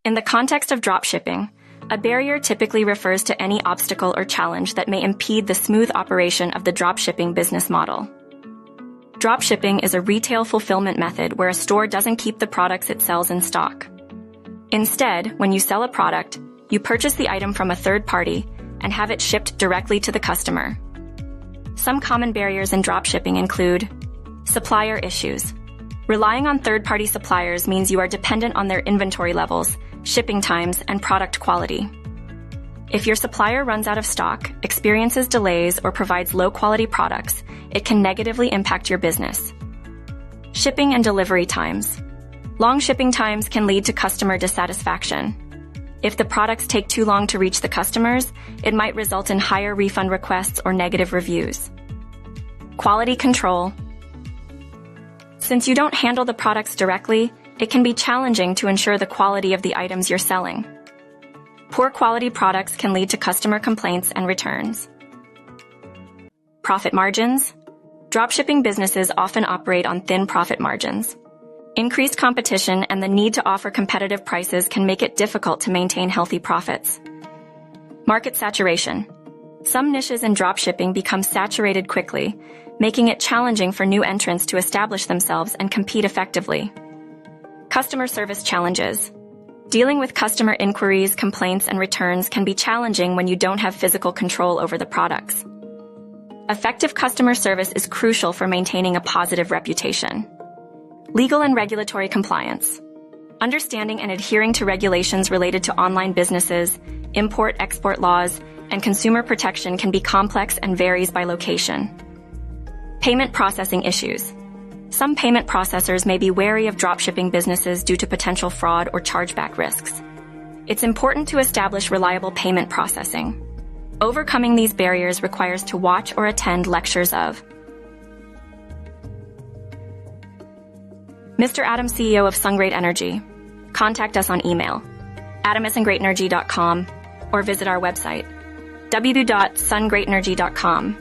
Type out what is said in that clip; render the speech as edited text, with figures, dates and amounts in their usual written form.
In the context of dropshipping, a barrier typically refers to any obstacle or challenge that may impede the smooth operation of the dropshipping business model. Dropshipping is a retail fulfillment method where a store doesn't keep the products it sells in stock. Instead, when you sell a product, you purchase the item from a third party and have it shipped directly to the customer. Some common barriers in dropshipping include supplier issues. Relying on third-party suppliers means you are dependent on their inventory levels, shipping times, and product quality. If your supplier runs out of stock, experiences delays, or provides low-quality products, it can negatively impact your business. Shipping and delivery times. Long shipping times can lead to customer dissatisfaction. If the products take too long to reach the customers, it might result in higher refund requests or negative reviews. Quality control. Since you don't handle the products directly, it can be challenging to ensure the quality of the items you're selling. Poor quality products can lead to customer complaints and returns. Profit margins. Dropshipping businesses often operate on thin profit margins. Increased competition and the need to offer competitive prices can make it difficult to maintain healthy profits. Market saturation. Some niches in dropshipping become saturated quickly, making it challenging for new entrants to establish themselves and compete effectively. Customer service challenges. Dealing with customer inquiries, complaints, and returns can be challenging when you don't have physical control over the products. Effective customer service is crucial for maintaining a positive reputation. Legal and regulatory compliance. Understanding and adhering to regulations related to online businesses, import-export laws, and consumer protection can be complex and varies by location. Payment processing issues. Some payment processors may be wary of dropshipping businesses due to potential fraud or chargeback risks. It's important to establish reliable payment processing. Overcoming these barriers requires to watch or attend lectures of Mr. Adam, CEO of Sungreat Energy. Contact us on email, adam@sungreatenergy.com, or visit our website, www.sungreatenergy.com.